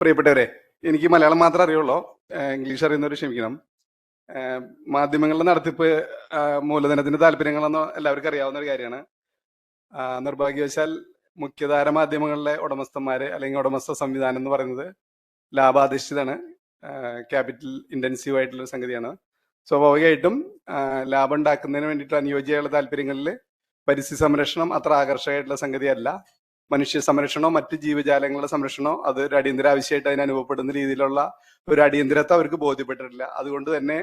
പ്രിയപ്പെട്ടവരെ, എനിക്ക് മലയാളം മാത്രമേ അറിയുള്ളൂ. ഇംഗ്ലീഷ് അറിയുന്നവർ ക്ഷമിക്കണം. മാധ്യമങ്ങളുടെ നടത്തിപ്പ് മൂലധനത്തിന്റെ താല്പര്യങ്ങളെന്ന് എല്ലാവർക്കും അറിയാവുന്ന ഒരു കാര്യമാണ്. നിർഭാഗ്യവശാൽ മുഖ്യധാര മാധ്യമങ്ങളിലെ ഉടമസ്ഥന്മാര് അല്ലെങ്കിൽ ഉടമസ്ഥ സംവിധാനം എന്ന് പറയുന്നത് ലാഭാധിഷ്ഠിതാണ്, ക്യാപിറ്റൽ ഇന്റൻസീവ് ആയിട്ടുള്ള ഒരു സംഗതിയാണ്. സ്വാഭാവികമായിട്ടും ലാഭം ഉണ്ടാക്കുന്നതിന് വേണ്ടിയിട്ട് അനുയോജ്യമായുള്ള താല്പര്യങ്ങളിൽ പരിസ്ഥിതി സംരക്ഷണം അത്ര ആകർഷകമായിട്ടുള്ള സംഗതിയല്ല. മനുഷ്യ സംരക്ഷണമോ മറ്റ് ജീവജാലങ്ങളുടെ സംരക്ഷണമോ അത് ഒരു അടിയന്തര ആവശ്യമായിട്ട് അതിന് അനുഭവപ്പെടുന്ന രീതിയിലുള്ള ഒരു അടിയന്തരത്വം അവർക്ക് ബോധ്യപ്പെട്ടിട്ടില്ല. അതുകൊണ്ട് തന്നെ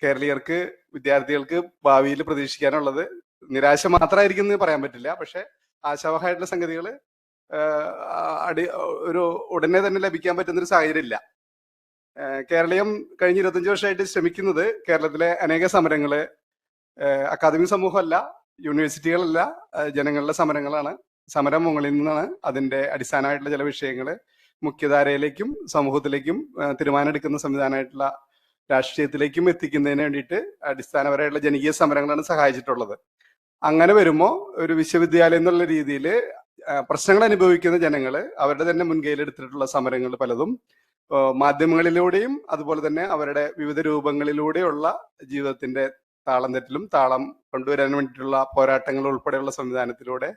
കേരളീയർക്ക്, വിദ്യാർത്ഥികൾക്ക് ഭാവിയിൽ പ്രതീക്ഷിക്കാനുള്ളത് നിരാശ മാത്രമായിരിക്കും എന്ന് പറയാൻ പറ്റില്ല. പക്ഷെ ആശാവഹമായിട്ടുള്ള സംഗതികൾ ഒരു ഉടനെ തന്നെ ലഭിക്കാൻ പറ്റുന്നൊരു സാഹചര്യം ഇല്ല. കേരളീയം കഴിഞ്ഞ 25 വർഷമായിട്ട് ശ്രമിക്കുന്നത് കേരളത്തിലെ അനേക സമരങ്ങള് അക്കാദമിക് സമൂഹമല്ല, യൂണിവേഴ്സിറ്റികളല്ല, ജനങ്ങളുടെ സമരങ്ങളാണ്. സമരം മുകളിൽ നിന്നാണ് അതിന്റെ അടിസ്ഥാനമായിട്ടുള്ള ചില വിഷയങ്ങൾ മുഖ്യധാരയിലേക്കും സമൂഹത്തിലേക്കും തീരുമാനമെടുക്കുന്ന സംവിധാനമായിട്ടുള്ള രാഷ്ട്രീയത്തിലേക്കും എത്തിക്കുന്നതിന് വേണ്ടിയിട്ട് അടിസ്ഥാനപരമായിട്ടുള്ള ജനകീയ സമരങ്ങളാണ് സഹായിച്ചിട്ടുള്ളത്. അങ്ങനെ വരുമ്പോൾ ഒരു വിശ്വവിദ്യാലയം എന്നുള്ള രീതിയിൽ പ്രശ്നങ്ങൾ അനുഭവിക്കുന്ന ജനങ്ങൾ അവരുടെ തന്നെ മുൻകൈയിലെടുത്തിട്ടുള്ള സമരങ്ങൾ പലതും മാധ്യമങ്ങളിലൂടെയും അതുപോലെ തന്നെ അവരുടെ വിവിധ രൂപങ്ങളിലൂടെയുള്ള ജീവിതത്തിന്റെ താളം തെറ്റിലും താളം കൊണ്ടുവരാൻ വേണ്ടിയിട്ടുള്ള പോരാട്ടങ്ങൾ ഉൾപ്പെടെയുള്ള സംവിധാനത്തിലൂടെ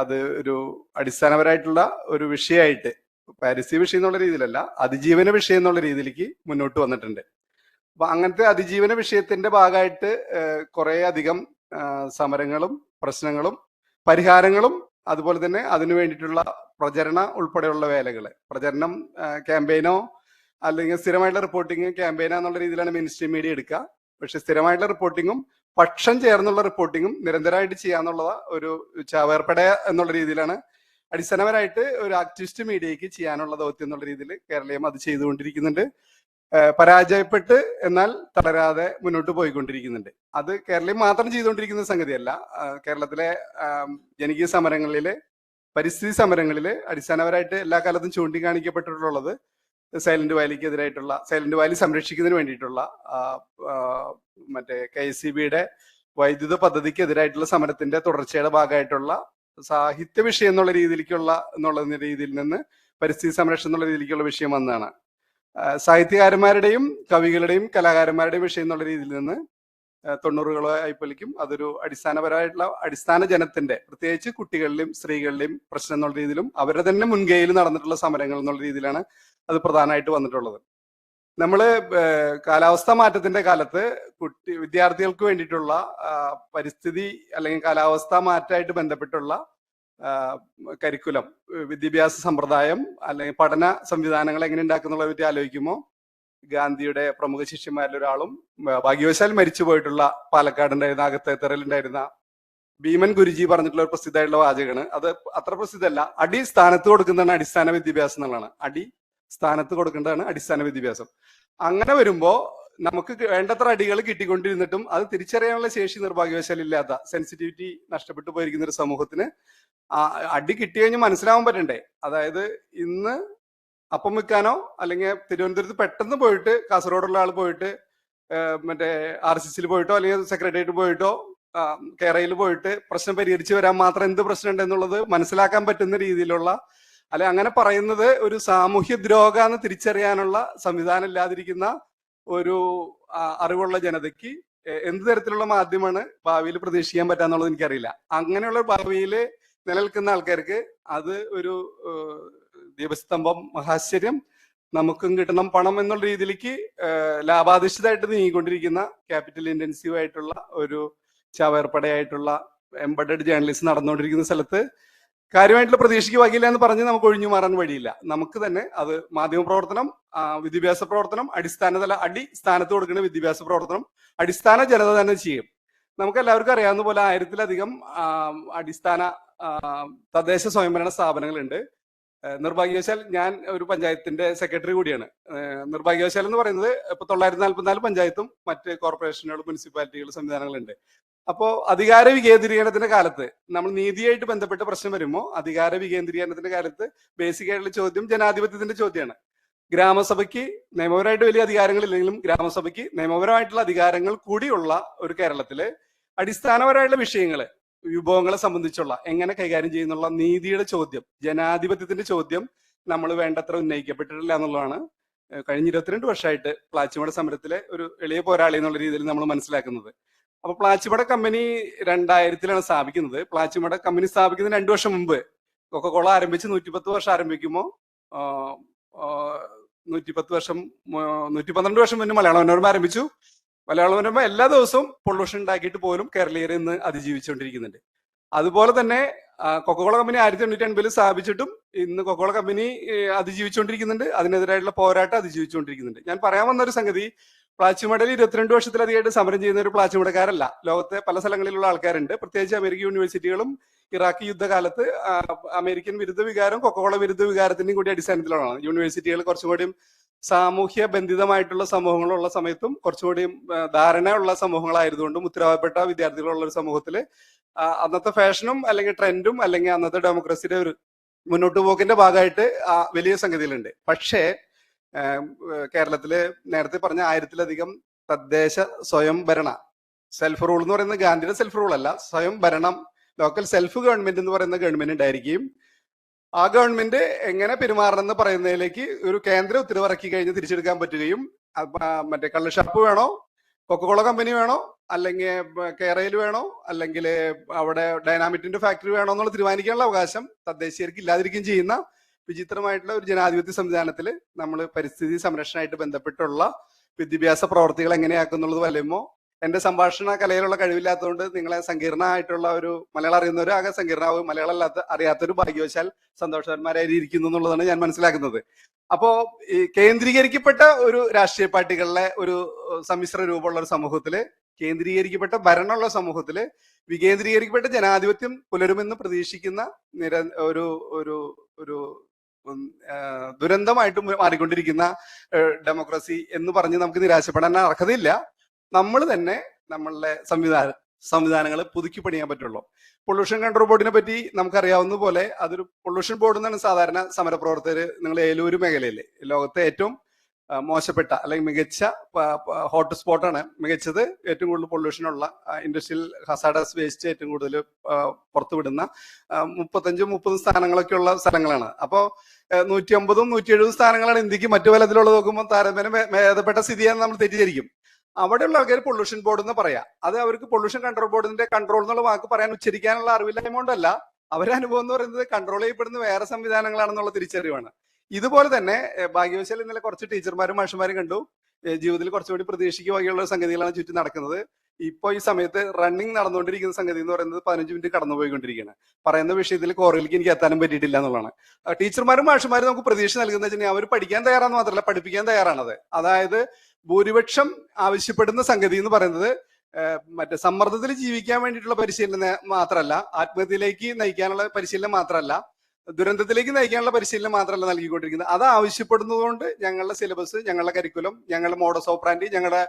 അത് ഒരു അടിസ്ഥാനപരമായിട്ടുള്ള ഒരു വിഷയമായിട്ട്, പാരിസ്ഥിതിക വിഷയം എന്നുള്ള രീതിയിലല്ല, അതിജീവന വിഷയം എന്നുള്ള രീതിയിലേക്ക് മുന്നോട്ട് വന്നിട്ടുണ്ട്. അപ്പൊ അങ്ങനത്തെ അതിജീവന വിഷയത്തിന്റെ ഭാഗമായിട്ട് കുറെ അധികം സമരങ്ങളും പ്രശ്നങ്ങളും പരിഹാരങ്ങളും അതുപോലെ തന്നെ അതിനു വേണ്ടിയിട്ടുള്ള പ്രചരണ ഉൾപ്പെടെയുള്ള വേലകള്, പ്രചരണം ക്യാമ്പയിനോ അല്ലെങ്കിൽ സ്ഥിരമായിട്ടുള്ള റിപ്പോർട്ടിങ് ക്യാമ്പയിനോ എന്നുള്ള രീതിയിലാണ് മെയിൻ സ്ട്രീം മീഡിയ എടുക്കുക. പക്ഷെ സ്ഥിരമായിട്ടുള്ള റിപ്പോർട്ടിങ്ങും പക്ഷം ചേർന്നുള്ള റിപ്പോർട്ടിങ്ങും നിരന്തരമായിട്ട് ചെയ്യാന്നുള്ള ഒരു ചാവേർപ്പട എന്നുള്ള രീതിയിലാണ് അടിസ്ഥാനപരമായിട്ട് ഒരു ആക്ടിവിസ്റ്റ് മീഡിയക്ക് ചെയ്യാനുള്ള ദൗത്യം എന്നുള്ള രീതിയിൽ കേരളീയം അത് ചെയ്തുകൊണ്ടിരിക്കുന്നുണ്ട്. പരാജയപ്പെട്ട് എന്നാൽ തളരാതെ മുന്നോട്ട് പോയിക്കൊണ്ടിരിക്കുന്നുണ്ട്. അത് കേരളീയം മാത്രം ചെയ്തുകൊണ്ടിരിക്കുന്ന സംഗതിയല്ല. കേരളത്തിലെ ജനകീയ സമരങ്ങളിലെ പരിസ്ഥിതി സമരങ്ങളില് അടിസ്ഥാനപരമായിട്ട് എല്ലാ കാലത്തും ചൂണ്ടിക്കാണിക്കപ്പെട്ടിട്ടുള്ളത് സൈലന്റ് വാലിക്കെതിരായിട്ടുള്ള, സൈലന്റ് വാലി സംരക്ഷിക്കുന്നതിന് വേണ്ടിയിട്ടുള്ള മറ്റേ KSEBയുടെ വൈദ്യുത പദ്ധതിക്കെതിരായിട്ടുള്ള സമരത്തിന്റെ തുടർച്ചയുടെ ഭാഗമായിട്ടുള്ള സാഹിത്യ വിഷയം എന്നുള്ള രീതിയിൽ നിന്ന് പരിസ്ഥിതി സംരക്ഷണം എന്നുള്ള രീതിയിലേക്കുള്ള വിഷയം വന്നതാണ്. സാഹിത്യകാരന്മാരുടെയും കവികളുടെയും കലാകാരന്മാരുടെയും വിഷയം എന്നുള്ള രീതിയിൽ നിന്ന് 90കളോ ആയിപ്പോലേക്കും അതൊരു അടിസ്ഥാനപരമായിട്ടുള്ള അടിസ്ഥാന ജനത്തിന്റെ, പ്രത്യേകിച്ച് കുട്ടികളുടെയും സ്ത്രീകളുടെയും പ്രശ്നം എന്നുള്ള രീതിയിലും അവരുടെ തന്നെ മുൻകൈയിൽ നടന്നിട്ടുള്ള സമരങ്ങൾ എന്നുള്ള രീതിയിലാണ് അത് പ്രധാനമായിട്ട് വന്നിട്ടുള്ളത്. നമ്മള് കാലാവസ്ഥാ മാറ്റത്തിന്റെ കാലത്ത് വിദ്യാർത്ഥികൾക്ക് വേണ്ടിയിട്ടുള്ള പരിസ്ഥിതി അല്ലെങ്കിൽ കാലാവസ്ഥാ മാറ്റമായിട്ട് ബന്ധപ്പെട്ടുള്ള കരിക്കുലം, വിദ്യാഭ്യാസ സമ്പ്രദായം അല്ലെങ്കിൽ പഠന സംവിധാനങ്ങൾ എങ്ങനെ ഉണ്ടാക്കുന്നുള്ള പറ്റി ആലോചിക്കുമ്പോൾ ഗാന്ധിയുടെ പ്രമുഖ ശിഷ്യന്മാരിൽ ഒരാളും ഭാഗ്യവശാൽ മരിച്ചു പോയിട്ടുള്ള പാലക്കാട് ഉണ്ടായിരുന്ന അകത്തേത്തറയിലുണ്ടായിരുന്ന ഭീമൻ ഗുരുജി പറഞ്ഞിട്ടുള്ള ഒരു പ്രസിദ്ധമായിട്ടുള്ള വാചകമാണ്. അത് അത്ര പ്രസിദ്ധമല്ല. അടി സ്ഥാനത്ത് കൊടുക്കുന്നതാണ് അടിസ്ഥാന വിദ്യാഭ്യാസം എന്നുള്ളതാണ്. അടി സ്ഥാനത്ത് കൊടുക്കേണ്ടതാണ് അടിസ്ഥാന വിദ്യാഭ്യാസം. അങ്ങനെ വരുമ്പോ നമുക്ക് വേണ്ടത്ര അടികൾ കിട്ടിക്കൊണ്ടിരുന്നിട്ടും അത് തിരിച്ചറിയാനുള്ള ശേഷി നിർഭാഗ്യവശാൽ ഇല്ലാത്ത, സെൻസിറ്റിവിറ്റി നഷ്ടപ്പെട്ടു പോയിരിക്കുന്ന ഒരു സമൂഹത്തിന് അടി കിട്ടി കഴിഞ്ഞ് മനസ്സിലാവാൻ പറ്റണ്ടേ. അതായത് ഇന്ന് അപ്പം വെക്കാനോ അല്ലെങ്കിൽ തിരുവനന്തപുരത്ത് പെട്ടെന്ന് പോയിട്ട് കാസർഗോഡുള്ള ആൾ പോയിട്ട് മറ്റേ RCCയിൽ പോയിട്ടോ അല്ലെങ്കിൽ സെക്രട്ടേറിയറ്റ് പോയിട്ടോ കേരളയിൽ പോയിട്ട് പ്രശ്നം പരിഹരിച്ചു വരാൻ മാത്രം എന്ത് പ്രശ്നമുണ്ട് എന്നുള്ളത് മനസ്സിലാക്കാൻ പറ്റുന്ന രീതിയിലുള്ള, അല്ലെ അങ്ങനെ പറയുന്നത് ഒരു സാമൂഹ്യ ദ്രോഹാന്ന് തിരിച്ചറിയാനുള്ള സംവിധാനം ഇല്ലാതിരിക്കുന്ന ഒരു അറിവുള്ള ജനതയ്ക്ക് എന്ത് തരത്തിലുള്ള മാധ്യമമാണ് ഭാവിയിൽ പ്രതീക്ഷിക്കാൻ പറ്റാന്നുള്ളത് എനിക്കറിയില്ല. അങ്ങനെയുള്ള ഭാവിയിൽ നിലനിൽക്കുന്ന ആൾക്കാർക്ക് അത് ഒരു ദീപസ്തംഭം, മഹാശ്ചര്യം, നമുക്കും കിട്ടണം പണം എന്നുള്ള രീതിയിലേക്ക് ലാഭാധിഷ്ഠിതമായിട്ട് നീങ്ങിക്കൊണ്ടിരിക്കുന്ന ക്യാപിറ്റൽ ഇന്റൻസീവ് ആയിട്ടുള്ള ഒരു ചവേർപ്പടയായിട്ടുള്ള എംബഡഡ് ജേർണലിസം നടന്നുകൊണ്ടിരിക്കുന്ന സ്ഥലത്ത് കാര്യമായിട്ടുള്ള പ്രതീക്ഷയ്ക്ക് വകില്ല എന്ന് പറഞ്ഞ് നമുക്ക് ഒഴിഞ്ഞു മാറാൻ വഴിയില്ല. നമുക്ക് തന്നെ അത് മാധ്യമ പ്രവർത്തനം, വിദ്യാഭ്യാസ പ്രവർത്തനം, അടിസ്ഥാനത്ത് കൊടുക്കുന്ന വിദ്യാഭ്യാസ പ്രവർത്തനം അടിസ്ഥാന ജനത തന്നെ ചെയ്യും. നമുക്ക് എല്ലാവർക്കും അറിയാവുന്ന പോലെ 1000-ലധികം അടിസ്ഥാന തദ്ദേശ സ്വയംഭരണ സ്ഥാപനങ്ങളുണ്ട്. നിർഭാഗ്യവശാൽ ഞാൻ ഒരു പഞ്ചായത്തിന്റെ സെക്രട്ടറി കൂടിയാണ്. നിർഭാഗ്യവശാൽ എന്ന് പറയുന്നത് ഇപ്പൊ 944 പഞ്ചായത്തും മറ്റ് കോർപ്പറേഷനുകൾ, മുനിസിപ്പാലിറ്റികൾ, സംവിധാനങ്ങളുണ്ട്. അപ്പോ അധികാര വികേന്ദ്രീകരണത്തിന്റെ കാലത്ത് നമ്മൾ നീതിയായിട്ട് ബന്ധപ്പെട്ട പ്രശ്നം വരുമ്പോൾ അധികാര വികേന്ദ്രീകരണത്തിന്റെ കാലത്ത് ബേസിക് ആയിട്ടുള്ള ചോദ്യം ജനാധിപത്യത്തിന്റെ ചോദ്യമാണ്. ഗ്രാമസഭയ്ക്ക് നിയമപരമായിട്ട് വലിയ അധികാരങ്ങളില്ലെങ്കിലും ഗ്രാമസഭയ്ക്ക് നിയമപരമായിട്ടുള്ള അധികാരങ്ങൾ കൂടിയുള്ള ഒരു കേരളത്തില് അടിസ്ഥാനപരമായിട്ടുള്ള വിഷയങ്ങള് വിഭവങ്ങളെ സംബന്ധിച്ചുള്ള എങ്ങനെ കൈകാര്യം ചെയ്യുന്നുള്ള നീതിയുടെ ചോദ്യം, ജനാധിപത്യത്തിന്റെ ചോദ്യം നമ്മൾ വേണ്ടത്ര ഉന്നയിക്കപ്പെട്ടിട്ടില്ല എന്നുള്ളതാണ് കഴിഞ്ഞ 22 വർഷമായിട്ട് പ്ലാച്ചിമട സമരത്തിലെ ഒരു എളിയ പോരാളി എന്നുള്ള രീതിയിൽ നമ്മൾ മനസ്സിലാക്കുന്നത്. അപ്പൊ പ്ലാച്ചിമട കമ്പനി 2000-ലാണ് സ്ഥാപിക്കുന്നത്. പ്ലാച്ചിമട കമ്പനി സ്ഥാപിക്കുന്നതിന് 2 വർഷം മുമ്പ് കൊക്കക്കോള ആരംഭിച്ച് 110 വർഷം ആരംഭിക്കുമ്പോൾ 110 വർഷം 112 വർഷം മുന്നേ മലയാള മനോരമ ആരംഭിച്ചു. മലയാള മനോരമ എല്ലാ ദിവസവും പൊള്യൂഷൻ ഉണ്ടാക്കിയിട്ട് പോലും കേരളീയരെ ഇന്ന് അതിജീവിച്ചുകൊണ്ടിരിക്കുന്നുണ്ട്. അതുപോലെ തന്നെ കൊക്കക്കോള കമ്പനി 1980 സ്ഥാപിച്ചിട്ടും ഇന്ന് കൊക്കക്കോള കമ്പനി അതിജീവിച്ചുകൊണ്ടിരിക്കുന്നുണ്ട്. അതിനെതിരായിട്ടുള്ള പോരാട്ടം അതിജീവിച്ചുകൊണ്ടിരിക്കുന്നുണ്ട്. ഞാൻ പറയാൻ വന്ന ഒരു സംഗതി, പ്ലാച്ചിമടയിൽ 22 വർഷത്തിലധികമായിട്ട് സമരം ചെയ്യുന്ന ഒരു പ്ലാച്ചിമടക്കാരല്ല. ലോകത്തെ പല സ്ഥലങ്ങളിലുള്ള ആൾക്കാരുണ്ട്. പ്രത്യേകിച്ച് അമേരിക്കൻ യൂണിവേഴ്സിറ്റികളും ഇറാഖ് യുദ്ധകാലത്ത് അമേരിക്കൻ വിരുദ്ധ വികാരം കൊക്കക്കോള വിരുദ്ധ വികാരത്തിന്റെയും കൂടി അടിസ്ഥാനത്തിലാണ് യൂണിവേഴ്സിറ്റികൾ കുറച്ചും കൂടി സാമൂഹ്യ ബന്ധിതമായിട്ടുള്ള സമൂഹങ്ങളുള്ള സമയത്തും കുറച്ചുകൂടി ധാരണയുള്ള സമൂഹങ്ങളായതുകൊണ്ടും ഉത്തരവാദപ്പെട്ട വിദ്യാർത്ഥികളുള്ള ഒരു സമൂഹത്തില് അന്നത്തെ ഫാഷനും അല്ലെങ്കിൽ ട്രെൻഡും അല്ലെങ്കിൽ അന്നത്തെ ഡെമോക്രസിയുടെ ഒരു മുന്നോട്ട് പോക്കിന്റെ ഭാഗമായിട്ട് വലിയ സംഗതികളുണ്ട്. പക്ഷേ കേരളത്തില് നേരത്തെ പറഞ്ഞ 1000-ലധികം തദ്ദേശ സ്വയം ഭരണ സെൽഫ് റൂൾ എന്ന് പറയുന്നത് ഗാന്ധിയുടെ സെൽഫ് റൂൾ അല്ല, സ്വയം ഭരണം, ലോക്കൽ സെൽഫ് ഗവൺമെന്റ് എന്ന് പറയുന്ന ഗവൺമെന്റ് ഉണ്ടായിരിക്കുകയും ആ ഗവൺമെന്റ് എങ്ങനെ പെരുമാറണം എന്ന് പറയുന്നതിലേക്ക് ഒരു കേന്ദ്ര ഉത്തരവ് ഇറക്കി കഴിഞ്ഞ് തിരിച്ചെടുക്കാൻ പറ്റുകയും മറ്റേ കള്ളുഷാപ്പ് വേണോ, കൊക്കക്കോള കമ്പനി വേണോ, അല്ലെങ്കിൽ കേരയിൽ വേണോ, അല്ലെങ്കിൽ അവിടെ ഡൈനാമിറ്റിന്റെ ഫാക്ടറി വേണോ എന്നുള്ള തീരുമാനിക്കാനുള്ള അവകാശം തദ്ദേശീയർക്ക് ഇല്ലാതിരിക്കുകയും ചെയ്യുന്ന വിചിത്രമായിട്ടുള്ള ഒരു ജനാധിപത്യ സംവിധാനത്തിൽ നമ്മൾ പരിസ്ഥിതി സംരക്ഷണമായിട്ട് ബന്ധപ്പെട്ടുള്ള വിദ്യാഭ്യാസ പ്രവർത്തികൾ എങ്ങനെയാക്കുന്നുള്ളത് വലയുമ്പോൾ എന്റെ സംഭാഷണ കലയിലുള്ള കഴിവില്ലാത്തതുകൊണ്ട് നിങ്ങളെ സങ്കീർണമായിട്ടുള്ള ഒരു മലയാളം അറിയുന്നവർ ആകെ സങ്കീർണമാവും, മലയാളം അറിയാത്തൊരു ഭാഗ്യവശാൽ സന്തോഷവാന്മാരായി ഇരിക്കുന്നു എന്നുള്ളതാണ് ഞാൻ മനസ്സിലാക്കുന്നത്. അപ്പോ ഈ കേന്ദ്രീകരിക്കപ്പെട്ട ഒരു രാഷ്ട്രീയ പാർട്ടികളിലെ ഒരു സമ്മിശ്ര രൂപമുള്ള ഒരു സമൂഹത്തില്, കേന്ദ്രീകരിക്കപ്പെട്ട ഭരണമുള്ള സമൂഹത്തില് വികേന്ദ്രീകരിക്കപ്പെട്ട ജനാധിപത്യം പുലരുമെന്ന് പ്രതീക്ഷിക്കുന്ന ഒരു ഒരു ഒരു ദുരന്തമായിട്ട് മാറിക്കൊണ്ടിരിക്കുന്ന ഡെമോക്രസി എന്ന് പറഞ്ഞ് നമുക്ക് നിരാശപ്പെടാൻ അർഹതയില്ല. നമ്മൾ തന്നെ നമ്മളുടെ സംവിധാനങ്ങൾ പുതുക്കി പണിയാൻ പറ്റുള്ളൂ. പൊല്യൂഷൻ കൺട്രോൾ ബോർഡിനെ പറ്റി നമുക്കറിയാവുന്ന പോലെ അതൊരു പൊല്യൂഷൻ ബോർഡ് എന്നാണ് സാധാരണ സമരപ്രവർത്തകർ, നിങ്ങൾ ഏലൂര് മേഖലയിലെ ലോകത്തെ ഏറ്റവും മോശപ്പെട്ട അല്ലെങ്കിൽ മികച്ച ഹോട്ട് സ്പോട്ടാണ്, മികച്ചത്, ഏറ്റവും കൂടുതൽ പൊല്യൂഷൻ ഉള്ള ഇൻഡസ്ട്രിയൽ ഹസാഡസ് വേസ്റ്റ് ഏറ്റവും കൂടുതൽ പുറത്തുവിടുന്ന 35-30 സ്ഥാനങ്ങളൊക്കെ ഉള്ള സ്ഥലങ്ങളാണ്. അപ്പോൾ 150-170 സ്ഥാനങ്ങളാണ് ഇന്ത്യക്ക് മറ്റു തലത്തിലുള്ളത് നോക്കുമ്പോൾ താരതമ്യം ഭേദപ്പെട്ട സ്ഥിതിയാണെന്ന് നമ്മൾ തെറ്റിദ്ധരിക്കും. അവിടെയുള്ള ആൾക്കാർ പൊല്യൂഷൻ ബോർഡ് എന്ന് പറയാം. അത് അവർക്ക് പൊല്യൂഷൻ കൺട്രോൾ ബോർഡിന്റെ കൺട്രോൾ എന്നുള്ള വാക്ക് പറയാൻ ഉച്ചരിക്കാനുള്ള അറിവില്ലായ്മ കൊണ്ടല്ല, അവരുടെ അനുഭവം എന്ന് പറയുന്നത് കൺട്രോൾ ചെയ്യപ്പെടുന്ന വേറെ സംവിധാനങ്ങളാണെന്നുള്ള തിരിച്ചറിവാണ്. ഇതുപോലെ തന്നെ ഭാഗ്യവശാൽ ഇന്നലെ കുറച്ച് ടീച്ചർമാരും മാഷന്മാരും കണ്ടു, ജീവിതത്തിൽ കുറച്ചുകൂടി പ്രതീക്ഷയ്ക്ക് വകയുള്ള സംഗതികളാണ് ചുറ്റും നടക്കുന്നത്. ഇപ്പൊ ഈ സമയത്ത് റണ്ണിങ് നടന്നുകൊണ്ടിരിക്കുന്ന സംഗതി എന്ന് പറയുന്നത് 15 മിനിറ്റ് കടന്നുപോയിക്കൊണ്ടിരിക്കുകയാണ്. പറയുന്ന വിഷയത്തിൽ കോറിലേക്ക് എനിക്ക് എത്താനും പറ്റിയിട്ടില്ല എന്നുള്ളതാണ്. ടീച്ചർമാരും മാഷന്മാരും നമുക്ക് പ്രതീക്ഷ നൽകുന്നത് വെച്ചാൽ അവർ പഠിക്കാൻ തയ്യാറാന്ന് മാത്രമല്ല പഠിപ്പിക്കാൻ തയ്യാറാണത്. അതായത് ഭൂരിപക്ഷം ആവശ്യപ്പെടുന്ന സംഗതി എന്ന് പറയുന്നത് മറ്റേ സമ്മർദ്ദത്തിൽ ജീവിക്കാൻ വേണ്ടിയിട്ടുള്ള പരിശീലനം മാത്രമല്ല, ആത്മഹത്യയിലേക്ക് നയിക്കാനുള്ള പരിശീലനം മാത്രമല്ല, ദുരന്തത്തിലേക്ക് നയിക്കാനുള്ള പരിശീലനം മാത്രമല്ല നൽകിക്കൊണ്ടിരിക്കുന്നത്. അത് ആവശ്യപ്പെടുന്നതുകൊണ്ട് ഞങ്ങളുടെ സിലബസ്, ഞങ്ങളുടെ കരിക്കുലം, ഞങ്ങളുടെ മോഡസ് ഓപ്പറാൻഡി, ഞങ്ങളുടെ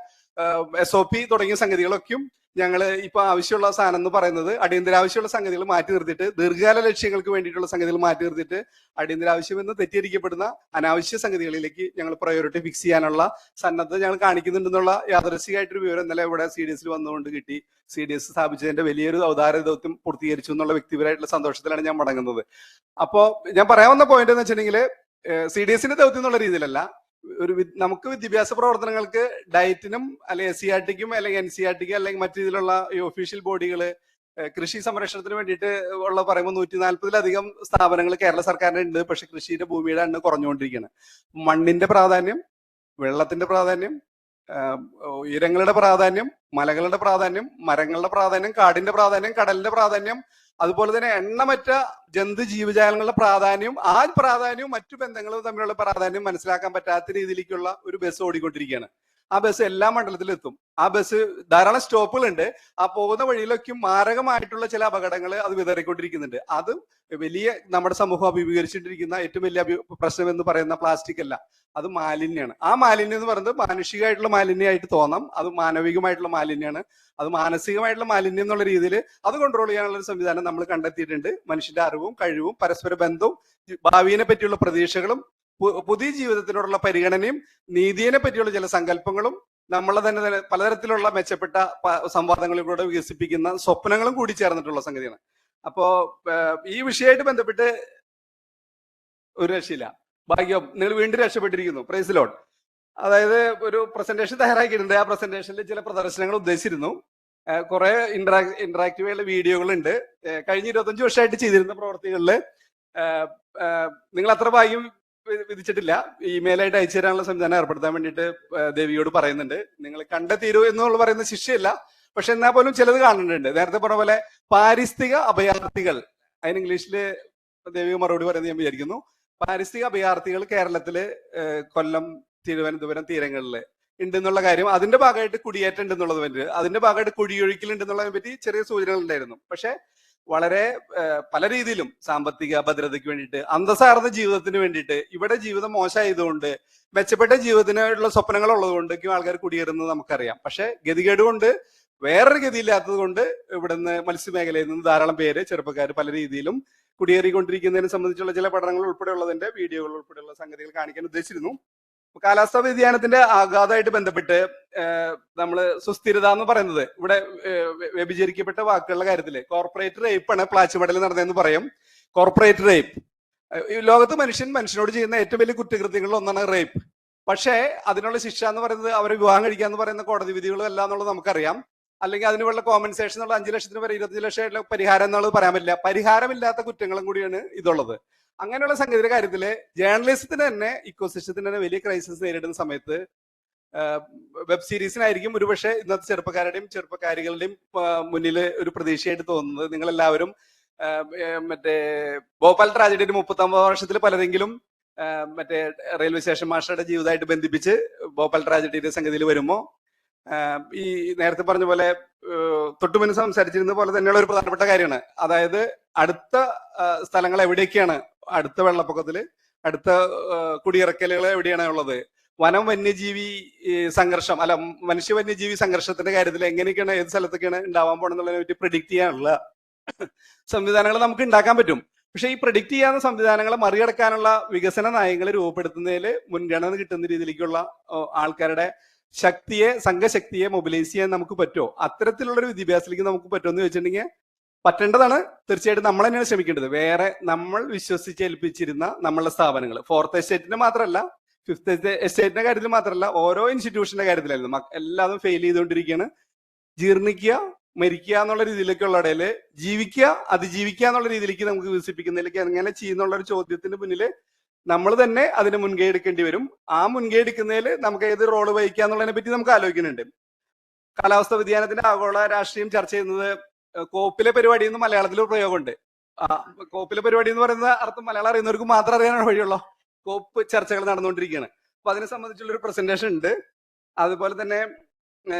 SOP തുടങ്ങിയ സംഗതികളൊക്കെയും ഞങ്ങൾ ഇപ്പൊ ആവശ്യമുള്ള സാധനം എന്ന് പറയുന്നത് അടിയന്തരാവശ്യമുള്ള സംഗതികൾ മാറ്റി നിർത്തിയിട്ട് ദീർഘകാല ലക്ഷ്യങ്ങൾക്ക് വേണ്ടിയിട്ടുള്ള സംഗതികൾ മാറ്റി നിർത്തിയിട്ട് അടിയന്തരാവശ്യമെന്ന് തെറ്റിദ്ധരിക്കപ്പെടുന്ന അനാവശ്യ സംഗതികളിലേക്ക് ഞങ്ങൾ പ്രയോറിറ്റി ഫിക്സ് ചെയ്യാനുള്ള സന്നദ്ധത ഞങ്ങൾ കാണിക്കുന്നുണ്ടെന്നുള്ള യാദൃശ്ചികമായിട്ടൊരു വിവരം ഇന്നലെ ഇവിടെ CDS വന്നുകൊണ്ട് കിട്ടി. CDS സ്ഥാപിച്ചതിന്റെ വലിയൊരു ഔദാര്യ ദൗത്യം പൂർത്തീകരിച്ചു എന്നുള്ള വ്യക്തിപരമായിട്ടുള്ള സന്തോഷത്തിലാണ് ഞാൻ മടങ്ങുന്നത്. അപ്പോ ഞാൻ പറയാവുന്ന പോയിന്റ് എന്ന് വെച്ചിട്ടുണ്ടെങ്കിൽ CDSന്റെ ദൗത്യം എന്നുള്ള രീതിയിലല്ല, നമുക്ക് വിദ്യാഭ്യാസ പ്രവർത്തനങ്ങൾക്ക് ഡയറ്റിനും അല്ലെങ്കിൽ SCERTക്കും അല്ലെങ്കിൽ NCERTക്കും അല്ലെങ്കിൽ മറ്റു രീതിയിലുള്ള ഈ ഒഫീഷ്യൽ ബോഡികള് കൃഷി സംരക്ഷണത്തിന് വേണ്ടിയിട്ട് ഉള്ള പറയുമ്പോൾ 140-ലധികം സ്ഥാപനങ്ങൾ കേരള സർക്കാരിന് ഉണ്ട്. പക്ഷെ കൃഷിയുടെ ഭൂമിയുടെ എണ്ണം കുറഞ്ഞുകൊണ്ടിരിക്കുകയാണ്. മണ്ണിന്റെ പ്രാധാന്യം, വെള്ളത്തിന്റെ പ്രാധാന്യം, ഉയരങ്ങളുടെ പ്രാധാന്യം, മലകളുടെ പ്രാധാന്യം, മരങ്ങളുടെ പ്രാധാന്യം, കാടിന്റെ പ്രാധാന്യം, കടലിന്റെ പ്രാധാന്യം, അതുപോലെ തന്നെ എണ്ണമറ്റ ജന്തു ജീവജാലങ്ങളുടെ പ്രാധാന്യം, ആ പ്രാധാന്യവും മറ്റു ബന്ധങ്ങളും തമ്മിലുള്ള പ്രാധാന്യം മനസ്സിലാക്കാൻ പറ്റാത്ത രീതിയിലേക്കുള്ള ഒരു ബസ് ഓടിക്കൊണ്ടിരിക്കുകയാണ്. ആ ബസ് എല്ലാ മണ്ഡലത്തിലും എത്തും. ആ ബസ് ധാരാളം സ്റ്റോപ്പുകളുണ്ട്. ആ പോകുന്ന വഴിയിലൊക്കെ മാരകമായിട്ടുള്ള ചില അപകടങ്ങൾ അത് വിതറിക്കൊണ്ടിരിക്കുന്നുണ്ട്. അത് വലിയ നമ്മുടെ സമൂഹം അഭിമുഖീകരിച്ചിട്ടിരിക്കുന്ന ഏറ്റവും വലിയ പ്രശ്നം എന്ന് പറയുന്ന പ്ലാസ്റ്റിക് അല്ല, അത് മാലിന്യമാണ്. ആ മാലിന്യം എന്ന് പറയുന്നത് മാനുഷികമായിട്ടുള്ള മാലിന്യമായിട്ട് തോന്നാം, അത് മാനവികമായിട്ടുള്ള മാലിന്യമാണ്. അത് മാനസികമായിട്ടുള്ള മാലിന്യം എന്നുള്ള രീതിയിൽ അത് കൺട്രോൾ ചെയ്യാനുള്ള ഒരു സംവിധാനം നമ്മൾ കണ്ടെത്തിയിട്ടുണ്ട്. മനുഷ്യന്റെ അറിവും കഴിവും പരസ്പര ബന്ധവും ഭാവിയെ പറ്റിയുള്ള പ്രതീക്ഷകളും പുതിയ ജീവിതത്തിനോടുള്ള പരിഗണനയും നീതിയെ പറ്റിയുള്ള ചില സങ്കല്പങ്ങളും നമ്മളെ തന്നെ പലതരത്തിലുള്ള മെച്ചപ്പെട്ട സംവാദങ്ങളിലൂടെ വികസിപ്പിക്കുന്ന സ്വപ്നങ്ങളും കൂടി ചേർന്നിട്ടുള്ള സംഗതിയാണ്. അപ്പോ ഈ വിഷയമായിട്ട് ബന്ധപ്പെട്ട് ഒരു രക്ഷയില്ല. ഭാഗ്യം, നിങ്ങൾ വീണ്ടും രക്ഷപ്പെട്ടിരിക്കുന്നു. Praise Lord. അതായത് ഒരു പ്രസന്റേഷൻ തയ്യാറാക്കിയിട്ടുണ്ട്. ആ പ്രസന്റേഷനിൽ ചില പ്രദർശനങ്ങൾ ഉദ്ദേശിച്ചിരുന്നു. കുറെ ഇന്ററാക്റ്റീവ് ആയിട്ടുള്ള വീഡിയോകളുണ്ട്. കഴിഞ്ഞ 25 വർഷമായിട്ട് ചെയ്തിരുന്ന പ്രവർത്തികളിൽ നിങ്ങൾ അത്ര ഭാഗ്യം വിധിച്ചിട്ടില്ല. ഇമെയിലായിട്ട് അയച്ചു തരാനുള്ള സംവിധാനം ഏർപ്പെടുത്താൻ വേണ്ടിയിട്ട് ദേവിയോട് പറയുന്നുണ്ട്. നിങ്ങൾ കണ്ടെത്തീരൂ എന്നുള്ള പറയുന്ന ശിക്ഷയല്ല, പക്ഷെ എന്നാൽ പോലും ചിലത് കാണുന്നുണ്ട്. നേരത്തെ പറഞ്ഞ പോലെ പാരിസ്ഥിതിക അഭയാർത്ഥികൾ, അതിന് ഇംഗ്ലീഷിൽ ദേവിക മറുപടി പറയുന്നത് ഞാൻ വിചാരിക്കുന്നു. പാരിസ്ഥിതിക അഭയാർത്ഥികൾ കേരളത്തില് കൊല്ലം, തിരുവനന്തപുരം തീരങ്ങളിൽ ഉണ്ടെന്നുള്ള കാര്യം, അതിന്റെ ഭാഗമായിട്ട് കുടിയേറ്റം ഉണ്ടെന്നുള്ളത് പറ്റി, അതിന്റെ ഭാഗമായിട്ട് കുടിയൊഴിക്കൽ ഉണ്ടെന്നുള്ളതിനെ പറ്റി ചെറിയ സൂചനകൾ ഉണ്ടായിരുന്നു. പക്ഷെ വളരെ പല രീതിയിലും സാമ്പത്തിക ഭദ്രതയ്ക്ക് വേണ്ടിയിട്ട്, അന്തസ്സാർന്ന ജീവിതത്തിന് വേണ്ടിയിട്ട്, ഇവിടെ ജീവിതം മോശമായതുകൊണ്ട്, മെച്ചപ്പെട്ട ജീവിതത്തിനുള്ള സ്വപ്നങ്ങൾ ഉള്ളതുകൊണ്ടൊക്കെയും ആൾക്കാർ കുടിയേറുന്നത് നമുക്കറിയാം. പക്ഷെ ഗതികേട് കൊണ്ട്, വേറൊരു ഗതിയില്ലാത്തത് കൊണ്ട് ഇവിടുന്ന് മത്സ്യമേഖലയിൽ നിന്ന് ധാരാളം പേര്, ചെറുപ്പക്കാർ പല രീതിയിലും കുടിയേറിക്കൊണ്ടിരിക്കുന്നതിനെ സംബന്ധിച്ചുള്ള ചില പഠനങ്ങൾ ഉൾപ്പെടെയുള്ളതിന്റെ വീഡിയോകൾ ഉൾപ്പെടെയുള്ള സംഗതികൾ കാണിക്കാൻ ഉദ്ദേശിച്ചിരുന്നു. കാലാവസ്ഥാ വ്യതിയാനത്തിന്റെ ആഘാതമായിട്ട് ബന്ധപ്പെട്ട് നമ്മൾ സുസ്ഥിരത എന്ന് പറയുന്നത്, ഇവിടെ വ്യഭിചരിക്കപ്പെട്ട വാക്കുകളുടെ കാര്യത്തില് കോർപ്പറേറ്റ് റേപ്പാണ് പ്ലാച്ചിമടയിൽ നടന്നതെന്ന് പറയും. കോർപ്പറേറ്റ് റേപ്പ്, ലോകത്ത് മനുഷ്യനോട് ചെയ്യുന്ന ഏറ്റവും വലിയ കുറ്റകൃത്യങ്ങളിൽ ഒന്നാണ് റേപ്പ്. പക്ഷേ അതിനുള്ള ശിക്ഷ എന്ന് പറയുന്നത് അവരെ വിവാഹം കഴിക്കുക എന്ന് പറയുന്ന കോടതി വിധികളും അല്ല എന്നുള്ളത് നമുക്കറിയാം. അല്ലെങ്കിൽ അതിനുള്ള കോമ്പൻസേഷൻ എന്നുള്ള 5 ലക്ഷത്തിന് വരെ 25 ലക്ഷം പരിഹാരം എന്നുള്ളത് പറയാൻ പറ്റില്ല. പരിഹാരമില്ലാത്ത കുറ്റങ്ങളും കൂടിയാണ് ഇതുള്ളത്. അങ്ങനെയുള്ള സംഗതിയുടെ കാര്യത്തില് ജേർണലിസത്തിന് തന്നെ, ഇക്കോസിസ്റ്റത്തിന് തന്നെ വലിയ ക്രൈസിസ് നേരിടുന്ന സമയത്ത് വെബ് സീരീസിനായിരിക്കും ഒരുപക്ഷെ ഇന്നത്തെ ചെറുപ്പക്കാരികളുടെയും മുന്നിൽ ഒരു പ്രതീക്ഷയായിട്ട് തോന്നുന്നത്. നിങ്ങളെല്ലാവരും മറ്റേ ഭോപ്പാൽ ട്രാജഡിയുടെ 39 വർഷത്തിൽ പലരെങ്കിലും മറ്റേ റെയിൽവേ സ്റ്റേഷൻ മാസ്റ്ററുടെ ജീവിതമായിട്ട് ബന്ധിപ്പിച്ച് ഭോപ്പാൽ ട്രാജഡിയുടെ സംഗതിയിൽ വരുമ്പോ ഈ നേരത്തെ പറഞ്ഞ പോലെ തൊട്ടുമുന്ന് സംസാരിച്ചിരുന്ന പോലെ തന്നെയുള്ള ഒരു പ്രധാനപ്പെട്ട കാര്യമാണ്. അതായത് അടുത്ത സ്ഥലങ്ങൾ എവിടെയൊക്കെയാണ്, അടുത്ത വെള്ളപ്പൊക്കത്തില്, അടുത്ത കുടിയിറക്കലുകൾ എവിടെയാണ് ഉള്ളത്, വനം വന്യജീവി സംഘർഷം, അല്ല മനുഷ്യ വന്യജീവി സംഘർഷത്തിന്റെ കാര്യത്തിൽ എങ്ങനെയൊക്കെയാണ്, ഏത് സ്ഥലത്തൊക്കെയാണ് ഉണ്ടാവാൻ പോണെന്നുള്ളതിനെ പറ്റി പ്രിഡിക്ട് ചെയ്യാനുള്ള സംവിധാനങ്ങൾ നമുക്ക് ഉണ്ടാക്കാൻ പറ്റും. പക്ഷെ ഈ പ്രിഡിക്ട് ചെയ്യാവുന്ന സംവിധാനങ്ങളെ മറികടക്കാനുള്ള വികസന നയങ്ങൾ രൂപപ്പെടുത്തുന്നതിൽ മുൻഗണന കിട്ടുന്ന രീതിയിലേക്കുള്ള ആൾക്കാരുടെ സംഘശക്തിയെ മൊബിലൈസ് ചെയ്യാൻ നമുക്ക് പറ്റുമോ? അത്തരത്തിലുള്ള ഒരു വിദ്യാഭ്യാസത്തിലേക്ക് നമുക്ക് പറ്റുമോ എന്ന് ചോദിച്ചിട്ടുണ്ടെങ്കിൽ പറ്റേണ്ടതാണ്. തീർച്ചയായിട്ടും നമ്മൾ തന്നെയാണ് ശ്രമിക്കേണ്ടത്. വേറെ നമ്മൾ വിശ്വസിച്ചേൽപ്പിച്ചിരുന്ന നമ്മളുടെ സ്ഥാപനങ്ങൾ, 4th എസ്റ്റേറ്റിന്റെ മാത്രമല്ല, 5th എസ്റ്റേറ്റിന്റെ കാര്യത്തിൽ മാത്രമല്ല, ഓരോ ഇൻസ്റ്റിറ്റ്യൂഷന്റെ കാര്യത്തിലായിരുന്നു എല്ലാതും ഫെയിൽ ചെയ്തുകൊണ്ടിരിക്കുകയാണ്. ജീർണിക്കുക, മരിക്കുക എന്നുള്ള രീതിയിലേക്കുള്ള ഇടയിൽ ജീവിക്കുക, അതിജീവിക്കുക എന്നുള്ള രീതിയിലേക്ക് നമുക്ക് വികസിപ്പിക്കുന്നതിലേക്ക് എങ്ങനെ ചെയ്യുന്നുള്ള ഒരു ചോദ്യത്തിന് മുന്നിൽ നമ്മൾ തന്നെ അതിന് മുൻകൈ എടുക്കേണ്ടി വരും. ആ മുൻകൈ എടുക്കുന്നതിൽ നമുക്ക് ഏത് റോള് വഹിക്കുക എന്നുള്ളതിനെ പറ്റി നമുക്ക് ആലോചിക്കുന്നുണ്ട്. കാലാവസ്ഥാ വ്യതിയാനത്തിന്റെ ആഗോള രാഷ്ട്രീയം ചർച്ച ചെയ്യുന്നത് കോപ്പിലെ പരിപാടി എന്ന് മലയാളത്തിൽ ഒരു പ്രയോഗമുണ്ട്. കോപ്പിലെ പരിപാടി എന്ന് പറയുന്ന അർത്ഥം മലയാളം അറിയുന്നവർക്ക് മാത്രം അറിയാനാണ് വഴിയുള്ളൂ. കോപ്പ് ചർച്ചകൾ നടന്നുകൊണ്ടിരിക്കുകയാണ്. അപ്പൊ അതിനെ സംബന്ധിച്ചുള്ള ഒരു പ്രസന്റേഷൻ ഉണ്ട്. അതുപോലെ തന്നെ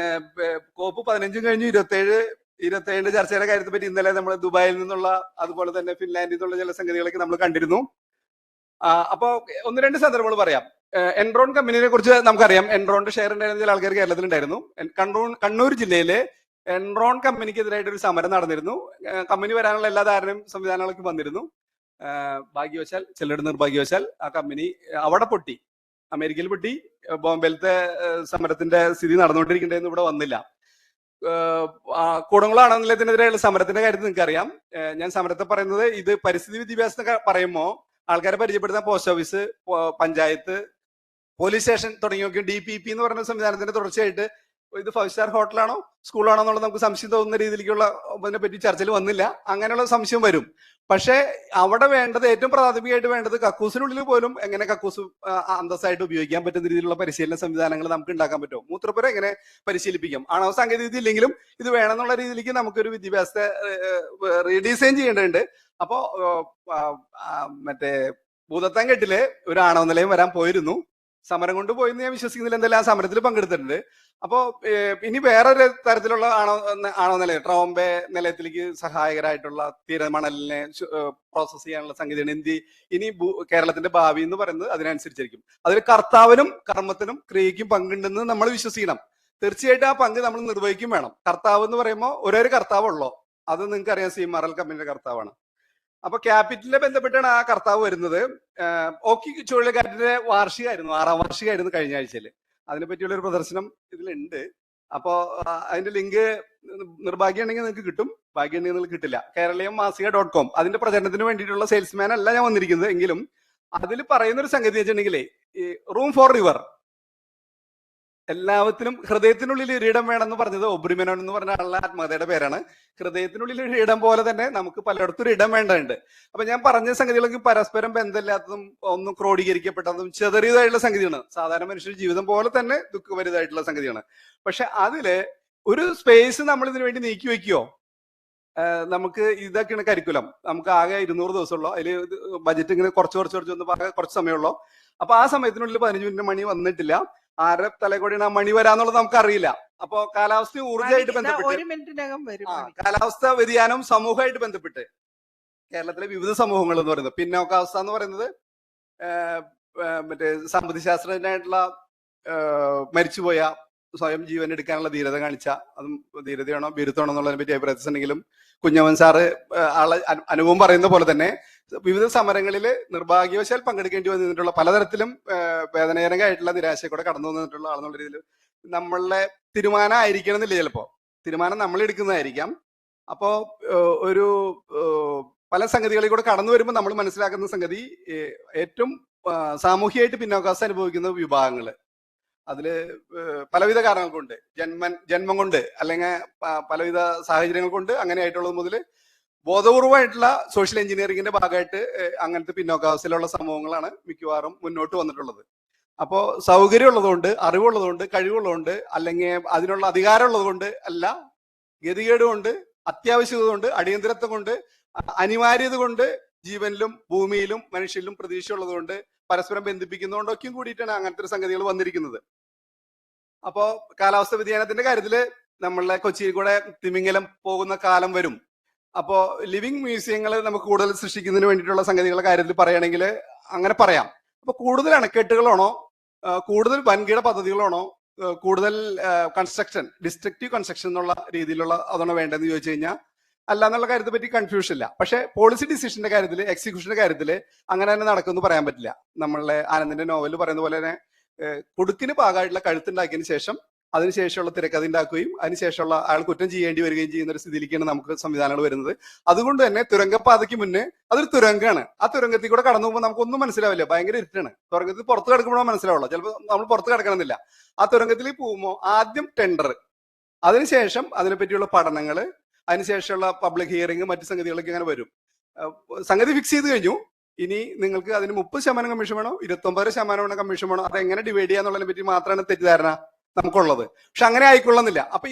കോപ്പ് 15 കഴിഞ്ഞു 27 ചർച്ചയുടെ കാര്യത്തെ പറ്റി ഇന്നലെ നമ്മൾ ദുബായിൽ നിന്നുള്ള, അതുപോലെ തന്നെ ഫിൻലാൻഡിൽ നിന്നുള്ള ചില സംഗതികളൊക്കെ നമ്മൾ കണ്ടിരുന്നു. അപ്പോ 1-2 സന്ദർഭങ്ങൾ പറയാം. എൻറോൺ കമ്പനിയെ കുറിച്ച് നമുക്കറിയാം. എൻറോണിന്റെ ഷെയർ ഉണ്ടായിരുന്ന ചില ആൾക്കാർ കേരളത്തിൽ ഉണ്ടായിരുന്നു. കണ്ണൂർ ജില്ലയിലെ എൻറോൺ കമ്പനിക്കെതിരായിട്ട് ഒരു സമരം നടന്നിരുന്നു. കമ്പനി വരാനുള്ള എല്ലാ സംവിധാനങ്ങളൊക്കെ വന്നിരുന്നു. ഭാഗ്യവശാൽ, ചിലരുടെ നിർഭാഗ്യവശാൽ ആ കമ്പനി അവിടെ പൊട്ടി, അമേരിക്കയിൽ പൊട്ടി. ബോംബെയിലത്തെ സമരത്തിന്റെ സ്ഥിതി നടന്നുകൊണ്ടിരിക്കേണ്ടതെന്ന് ഇവിടെ വന്നില്ല. കൂടംകുളം ആണവനിലയത്തിനെതിരെയുള്ള സമരത്തിന്റെ കാര്യത്തിൽ നിങ്ങൾക്ക് അറിയാം. ഞാൻ സമരത്തെ പറയുന്നത്, ഇത് പരിസ്ഥിതി വിദ്യാഭ്യാസത്തെ പറയുമ്പോൾ ആൾക്കാരെ പരിചയപ്പെടുത്താൻ post office, panchayat, police station തുടങ്ങിയൊക്കെ DPP എന്ന് പറയുന്ന സംവിധാനത്തിന്റെ തുടർച്ചയായിട്ട് ഇത് 5 സ്റ്റാർ ഹോട്ടലാണോ സ്കൂളാണോ എന്നുള്ളത് നമുക്ക് സംശയം തോന്നുന്ന രീതിയിലേക്കുള്ള അതിനെ പറ്റി ചർച്ചയിൽ വന്നില്ല. അങ്ങനെയുള്ള സംശയം വരും. പക്ഷെ അവിടെ വേണ്ടത്, ഏറ്റവും പ്രാഥമികമായിട്ട് വേണ്ടത്, കക്കൂസിനുള്ളിൽ പോലും എങ്ങനെ കക്കൂസ് അന്തസ്സായിട്ട് ഉപയോഗിക്കാൻ പറ്റുന്ന രീതിയിലുള്ള പരിശീലന സംവിധാനങ്ങൾ നമുക്ക് ഉണ്ടാക്കാൻ പറ്റുമോ? മൂത്രപ്പുര എങ്ങനെ പരിശീലിപ്പിക്കാം? ആണവ സാങ്കേതിക വിദ്യ ഇല്ലെങ്കിലും ഇത് വേണമെന്നുള്ള രീതിയിലേക്ക് നമുക്കൊരു വിദ്യാഭ്യാസത്തെ റീഡിസൈൻ ചെയ്യേണ്ടതുണ്ട്. അപ്പോ മറ്റേ ഭൂതത്താൻകെട്ടില് ഒരു ആണവ നിലയം വരാൻ പോയിരുന്നു. സമരം കൊണ്ട് പോയെന്ന് ഞാൻ വിശ്വസിക്കുന്നില്ല. എന്തായാലും ആ സമരത്തിൽ പങ്കെടുത്തിട്ടുണ്ട്. അപ്പോ ഇനി വേറൊരു തരത്തിലുള്ള ആണവ നിലയം, ട്രോംബെ നിലയത്തിലേക്ക് സഹായകരായിട്ടുള്ള തീരമണലിനെ പ്രോസസ് ചെയ്യാനുള്ള സംഗതിയാണ് ഇനി കേരളത്തിന്റെ ഭാവി എന്ന് പറയുന്നത്. അതിനനുസരിച്ചിരിക്കും. അതിൽ കർത്താവിനും കർമ്മത്തിനും ക്രിയയ്ക്കും പങ്കുണ്ടെന്ന് നമ്മൾ വിശ്വസിക്കണം. തീർച്ചയായിട്ടും ആ പങ്ക് നമ്മൾ നിർവഹിക്കും വേണം. കർത്താവ് എന്ന് പറയുമ്പോൾ ഒരേ കർത്താവുള്ളൂ. അത് നിങ്ങൾക്ക് അറിയാം, CMRL കമ്പനിയുടെ കർത്താവാണ്. അപ്പൊ ക്യാപിറ്റലിനെ ബന്ധപ്പെട്ടാണ് ആ കർത്താവ് വരുന്നത്. ഓക്കി ചുഴലിക്കാറ്റിന്റെ വാർഷികമായിരുന്നു, 6ാം വാർഷികമായിരുന്നു കഴിഞ്ഞ ആഴ്ചയിൽ. അതിനെ പറ്റിയുള്ള ഒരു പ്രദർശനം ഇതിലുണ്ട്. അപ്പോ അതിന്റെ ലിങ്ക് നിർഭാഗ്യമുണ്ടെങ്കിൽ നിങ്ങൾക്ക് കിട്ടും, ഭാഗ്യമുണ്ടെങ്കിൽ നിങ്ങൾക്ക് കിട്ടില്ല. കേരളീയം മാസിക.com അതിന്റെ പ്രചരണത്തിന് വേണ്ടിയിട്ടുള്ള സെയിൽസ്മാൻ അല്ല ഞാൻ വന്നിരിക്കുന്നത്. എങ്കിലും അതിൽ പറയുന്ന ഒരു സംഗതി വെച്ചിട്ടുണ്ടെങ്കിലേ, ഈ റൂം ഫോർ റിവർ, എല്ലാത്തിനും ഹൃദയത്തിനുള്ളിൽ ഒരിടം വേണമെന്ന് പറഞ്ഞത് ഒബ്രിമെനോൻ എന്ന് പറഞ്ഞ ആളുടെ ആത്മകഥയുടെ പേരാണ്. ഹൃദയത്തിനുള്ളിൽ ഒരു ഇടം പോലെ തന്നെ നമുക്ക് പലയിടത്തും ഒരു ഇടം വേണ്ടതുണ്ട്. അപ്പൊ ഞാൻ പറഞ്ഞ സംഗതികളൊക്കെ പരസ്പരം ബന്ധമില്ലാത്തതും ഒന്നും ക്രോഡീകരിക്കപ്പെട്ടതും ചെറിയതായിട്ടുള്ള സംഗതിയാണ്. സാധാരണ മനുഷ്യരുടെ ജീവിതം പോലെ തന്നെ ദുഃഖഭരിതമായിട്ടുള്ള സംഗതിയാണ്. പക്ഷെ അതില് ഒരു സ്പേസ് നമ്മൾ ഇതിനു വേണ്ടി നീക്കി വെക്കുകയോ, നമുക്ക് ഇതൊക്കെയാണ് കരിക്കുലം, നമുക്ക് ആകെ 200 ദിവസമുള്ളൂ, അതിൽ ബജറ്റ് ഇങ്ങനെ കുറച്ച് സമയമുള്ളൂ. അപ്പൊ ആ സമയത്തിനുള്ളിൽ 15 മിനിറ്റ് മണി വന്നിട്ടില്ല, ആരെ തലകൊടിയാണ് ആ മണി വരാന്നുള്ളത് നമുക്ക് അറിയില്ല. അപ്പൊ കാലാവസ്ഥ ഊർജ്ജമായിട്ട് ബന്ധപ്പെട്ട്, കാലാവസ്ഥ വ്യതിയാനം സമൂഹമായിട്ട് ബന്ധപ്പെട്ട് കേരളത്തിലെ വിവിധ സമൂഹങ്ങൾ എന്ന് പറയുന്നത്, പിന്നോക്കാവസ്ഥ എന്ന് പറയുന്നത് മറ്റേ സാമ്പത്തിക ശാസ്ത്രജ്ഞനായിട്ടുള്ള മരിച്ചുപോയ സ്വയം ജീവൻ എടുക്കാനുള്ള ധീരത കാണിച്ച, അതും ധീരതയാണോ ബിരുദമാണോ എന്നുള്ളതിനെ പറ്റി അഭിപ്രായത്തിലുണ്ടെങ്കിലും കുഞ്ഞമ്മൻ സാറ് ആളെ അനുഭവം പറയുന്ന പോലെ തന്നെ വിവിധ സമരങ്ങളിൽ നിർഭാഗ്യവശാൽ പങ്കെടുക്കേണ്ടി വന്നിട്ടുള്ള, പലതരത്തിലും വേദനകരമായിട്ടുള്ള നിരാശയെ കൂടെ കടന്നു വന്നിട്ടുള്ള ആളെന്നുള്ള രീതിയിൽ നമ്മളെ തീരുമാനം ആയിരിക്കണം എന്നില്ല, ചിലപ്പോ തീരുമാനം നമ്മൾ എടുക്കുന്നതായിരിക്കാം. അപ്പോ ഒരു പല സംഗതികളിൽ കൂടെ കടന്നു വരുമ്പോൾ നമ്മൾ മനസ്സിലാക്കുന്ന സംഗതി, ഏറ്റവും സാമൂഹികമായിട്ട് പിന്നോക്കാവസ്ഥ അനുഭവിക്കുന്ന വിഭാഗങ്ങള്, അതില് പലവിധ കാരണങ്ങൾ കൊണ്ട്, ജന്മം കൊണ്ട് അല്ലെങ്കിൽ പലവിധ സാഹചര്യങ്ങൾ കൊണ്ട് അങ്ങനെയായിട്ടുള്ളത് മുതൽ ബോധപൂർവമായിട്ടുള്ള സോഷ്യൽ എഞ്ചിനീയറിംഗിന്റെ ഭാഗമായിട്ട് അങ്ങനത്തെ പിന്നോക്കാവസ്ഥയിലുള്ള സമൂഹങ്ങളാണ് മിക്കവാറും മുന്നോട്ട് വന്നിട്ടുള്ളത്. അപ്പോ സൗകര്യം ഉള്ളതുകൊണ്ട്, അറിവുള്ളതുകൊണ്ട്, കഴിവുള്ളതുകൊണ്ട്, അല്ലെങ്കിൽ അതിനുള്ള അധികാരം ഉള്ളത് കൊണ്ട് അല്ല, ഗതികേട് കൊണ്ട്, അത്യാവശ്യത കൊണ്ട്, അടിയന്തരത്വം കൊണ്ട്, അനിവാര്യത കൊണ്ട്, ജീവനിലും ഭൂമിയിലും മനുഷ്യരിലും പ്രതീക്ഷ ഉള്ളത് കൊണ്ട്, പരസ്പരം ബന്ധിപ്പിക്കുന്നതുകൊണ്ടൊക്കെയും കൂടിയിട്ടാണ് അങ്ങനത്തെ സംഗതികൾ വന്നിരിക്കുന്നത്. അപ്പോ കാലാവസ്ഥ വ്യതിയാനത്തിന്റെ കാര്യത്തില് നമ്മളെ കൊച്ചിയിൽ കൂടെ തിമിംഗലം പോകുന്ന കാലം വരും. അപ്പോ ലിവിങ് മ്യൂസിയങ്ങൾ നമുക്ക് കൂടുതൽ സൃഷ്ടിക്കുന്നതിന് വേണ്ടിയിട്ടുള്ള സംഗതികളുടെ കാര്യത്തിൽ പറയുകയാണെങ്കിൽ അങ്ങനെ പറയാം. അപ്പൊ കൂടുതൽ അണക്കെട്ടുകളാണോ, കൂടുതൽ വൻകിട പദ്ധതികളാണോ, കൂടുതൽ കൺസ്ട്രക്ഷൻ, ഡിസ്ട്രക്റ്റീവ് കൺസ്ട്രക്ഷൻ എന്നുള്ള രീതിയിലുള്ള അതാണോ വേണ്ടതെന്ന് ചോദിച്ചു കഴിഞ്ഞാൽ അല്ല എന്നുള്ള കാര്യത്തെ പറ്റി കൺഫ്യൂഷൻ ഇല്ല. പക്ഷെ പോളിസി ഡിസിഷന്റെ കാര്യത്തിൽ, എക്സിക്യൂഷന്റെ കാര്യത്തിൽ അങ്ങനെ തന്നെ നടക്കുമെന്ന് പറയാൻ പറ്റില്ല. നമ്മളെ ആനന്ദിന്റെ നോവലിൽ പറയുന്ന പോലെ തന്നെ കൊടുക്കിന് പാകമായിട്ടുള്ള കഴുത്തുണ്ടാക്കിയതിന് ശേഷം അതിനുശേഷമുള്ള തിരക്കഥ ഉണ്ടാക്കുകയും അതിനുശേഷമുള്ള അയാൾ കുറ്റം ചെയ്യേണ്ടി വരികയും ചെയ്യുന്ന ഒരു സ്ഥിതിയിലേക്കാണ് നമുക്ക് സംവിധാനങ്ങൾ വരുന്നത്. അതുകൊണ്ട് തന്നെ തുരങ്കപ്പാതയ്ക്ക് മുന്നേ അതൊരു തുരങ്കമാണ്. ആ തുരങ്കത്തിൽ കൂടെ കടന്നു പോകുമ്പോൾ നമുക്കൊന്നും മനസ്സിലാവില്ല, ഭയങ്കര ഇരുട്ടാണ്. തുരങ്കത്തിൽ പുറത്ത് കിടക്കുമ്പോഴോ മനസ്സിലാവുള്ളൂ, ചിലപ്പോൾ നമ്മൾ പുറത്ത് കിടക്കണമെന്നില്ല. ആ തുരങ്കത്തിൽ പോകുമ്പോൾ ആദ്യം ടെൻഡർ, അതിനുശേഷം അതിനെപ്പറ്റിയുള്ള പഠനങ്ങൾ, അതിനുശേഷമുള്ള പബ്ലിക് ഹിയറിംഗ്, മറ്റു സംഗതികളൊക്കെ അങ്ങനെ വരും. സംഗതി ഫിക്സ് ചെയ്ത് കഴിഞ്ഞു, ഇനി നിങ്ങൾക്ക് അതിന് 30% കമ്മീഷൻ വേണോ 29% കമ്മീഷൻ വേണോ, അതെങ്ങനെ ഡിവൈഡ് ചെയ്യാന്നുള്ളതിനെ പറ്റി മാത്രമാണ് തെറ്റിദ്ധാരണ നമുക്കുള്ളത്. പക്ഷെ അങ്ങനെ ആയിക്കൊള്ളുന്നില്ല. അപ്പൊ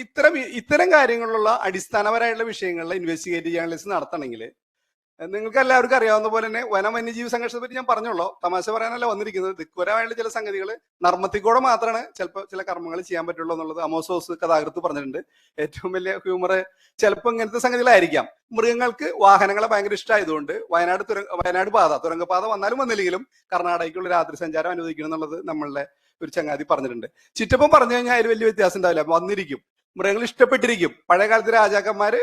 ഇത്തരം കാര്യങ്ങളിലുള്ള അടിസ്ഥാനപരമായിട്ടുള്ള വിഷയങ്ങളിൽ ഇൻവെസ്റ്റിഗേറ്റ് ജേർണലിസ്റ്റ് നടത്തണമെങ്കിൽ നിങ്ങൾക്ക് എല്ലാവർക്കും അറിയാവുന്ന പോലെ തന്നെ വന്യജീവി സംഘർഷത്തെ പറ്റി ഞാൻ പറഞ്ഞോളൂ, തമാശ പറയാനല്ല വന്നിരിക്കുന്നത്. ദിക്വരമായിട്ടുള്ള ചില സംഗതികൾ നർമ്മത്തിക്കൂടെ മാത്രമാണ് ചിലപ്പോൾ ചില കർമ്മങ്ങൾ ചെയ്യാൻ പറ്റുള്ളൂ എന്നുള്ളത് അമോസോസ് കഥാകൃത്ത് പറഞ്ഞിട്ടുണ്ട്. ഏറ്റവും വലിയ ഹ്യൂമർ ചിലപ്പോൾ ഇങ്ങനത്തെ സംഗതികളായിരിക്കാം. മൃഗങ്ങൾക്ക് വാഹനങ്ങളെ ഭയങ്കര ഇഷ്ടമായതുകൊണ്ട് വയനാട് പാത, തുരങ്കപാത വന്നാലും വന്നില്ലെങ്കിലും കർണാടകയ്ക്കുള്ള രാത്രി സഞ്ചാരം അനുവദിക്കണം എന്നുള്ളത് നമ്മളുടെ ഒരു ചങ്ങാതി പറഞ്ഞിട്ടുണ്ട്. ചിറ്റപ്പം പറഞ്ഞു കഴിഞ്ഞാൽ അതിൽ വലിയ വ്യത്യാസം ഉണ്ടാവില്ല, വന്നിരിക്കും. മൃഗങ്ങൾ ഇഷ്ടപ്പെട്ടിരിക്കും. പഴയ കാലത്ത് രാജാക്കന്മാര്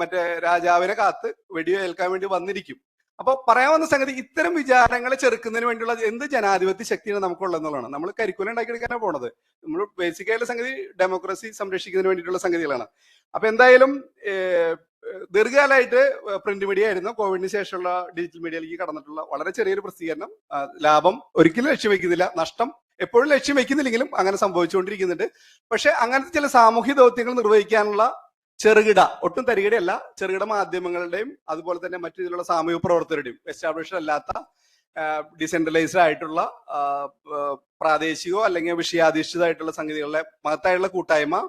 മറ്റേ രാജാവിനെ കാത്ത് വെടിയേൽക്കാൻ വേണ്ടി വന്നിരിക്കും. അപ്പൊ പറയാൻ വന്ന സംഗതി, ഇത്തരം വിചാരങ്ങളെ ചെറുക്കുന്നതിന് വേണ്ടിയുള്ള എന്ത് ജനാധിപത്യ ശക്തിയാണ് നമുക്കുള്ളത് എന്നുള്ളതാണ്. നമ്മൾ കരിക്കുലം ഉണ്ടാക്കിയെടുക്കാനാണ് പോണത്. നമ്മൾ ബേസിക്കായിട്ടുള്ള സംഗതി ഡെമോക്രസി സംരക്ഷിക്കുന്നതിന് വേണ്ടിയിട്ടുള്ള സംഗതികളാണ്. അപ്പൊ എന്തായാലും ദീർഘകാലമായിട്ട് പ്രിന്റ് മീഡിയ ആയിരുന്നു. കോവിഡിന് ശേഷമുള്ള ഡിജിറ്റൽ മീഡിയയിലേക്ക് കടന്നിട്ടുള്ള വളരെ ചെറിയൊരു പ്രസിദ്ധീകരണം. ലാഭം ഒരിക്കലും ലക്ഷ്യം വെക്കുന്നില്ല, നഷ്ടം എപ്പോഴും ലക്ഷ്യം വെക്കുന്നില്ലെങ്കിലും അങ്ങനെ സംഭവിച്ചുകൊണ്ടിരിക്കുന്നുണ്ട്. പക്ഷെ അങ്ങനത്തെ ചില സാമൂഹ്യ ദൗത്യങ്ങൾ നിർവഹിക്കാനുള്ള ചെറുകിട, ഒട്ടും തരികിടയല്ല, ചെറുകിട മാധ്യമങ്ങളുടെയും അതുപോലെ തന്നെ മറ്റു രീതിയിലുള്ള സാമൂഹിക പ്രവർത്തകരുടെയും എസ്റ്റാബ്ലിഷ്ഡ് അല്ലാത്ത ഡിസെൻട്രലൈസ്ഡ് ആയിട്ടുള്ള പ്രാദേശികമോ അല്ലെങ്കിൽ വിഷയാധിഷ്ഠിതമായിട്ടുള്ള സംഗതികളുടെ മഹത്തായുള്ള കൂട്ടായ്മ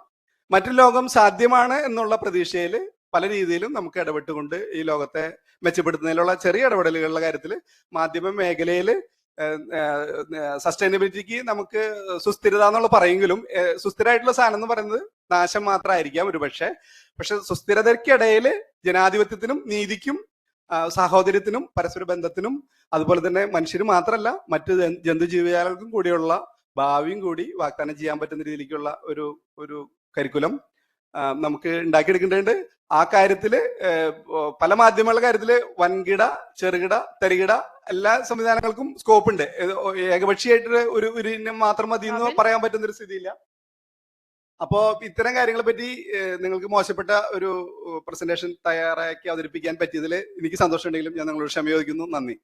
മറ്റു ലോകം സാധ്യമാണ് എന്നുള്ള പ്രതീക്ഷയിൽ പല രീതിയിലും നമുക്ക് ഇടപെട്ടുകൊണ്ട് ഈ ലോകത്തെ മെച്ചപ്പെടുത്തുന്നതിലുള്ള ചെറിയ ഇടപെടലുകളുടെ കാര്യത്തിൽ മാധ്യമ മേഖലയിൽ സസ്റ്റൈനബിലിറ്റിക്ക് നമുക്ക് സുസ്ഥിരത എന്നുള്ള പറയുമെങ്കിലും സുസ്ഥിരമായിട്ടുള്ള സാധനം എന്ന് പറയുന്നത് നാശം മാത്രമായിരിക്കാം ഒരു പക്ഷെ സുസ്ഥിരതയ്ക്കിടയിൽ ജനാധിപത്യത്തിനും നീതിക്കും സാഹോദര്യത്തിനും പരസ്പര ബന്ധത്തിനും അതുപോലെ തന്നെ മനുഷ്യര് മാത്രമല്ല മറ്റ് ജന്തുജീവജാലങ്ങൾക്കും കൂടിയുള്ള ഭാവിയും കൂടി വാഗ്ദാനം ചെയ്യാൻ പറ്റുന്ന രീതിയിലേക്കുള്ള ഒരു കരിക്കുലം നമുക്ക് ഉണ്ടാക്കിയെടുക്കേണ്ടതുണ്ട്. ആ കാര്യത്തില് പല മാധ്യമങ്ങളുടെ കാര്യത്തില് വൻകിട, ചെറുകിട, തരികിട എല്ലാ സംവിധാനങ്ങൾക്കും സ്കോപ്പ് ഉണ്ട്. ഏകപക്ഷീയമായിട്ട് ഒരു ഇനം മാത്രം മതി എന്ന് പറയാൻ പറ്റുന്ന ഒരു സ്ഥിതിയില്ല. അപ്പോ ഇത്തരം കാര്യങ്ങളെ പറ്റി നിങ്ങൾക്ക് മോശപ്പെട്ട ഒരു പ്രസന്റേഷൻ തയ്യാറാക്കി അവതരിപ്പിക്കാൻ പറ്റിയതിൽ എനിക്ക് സന്തോഷമുണ്ടെങ്കിലും ഞാൻ നിങ്ങളോട് ക്ഷമ ചോദിക്കുന്നു. നന്ദി.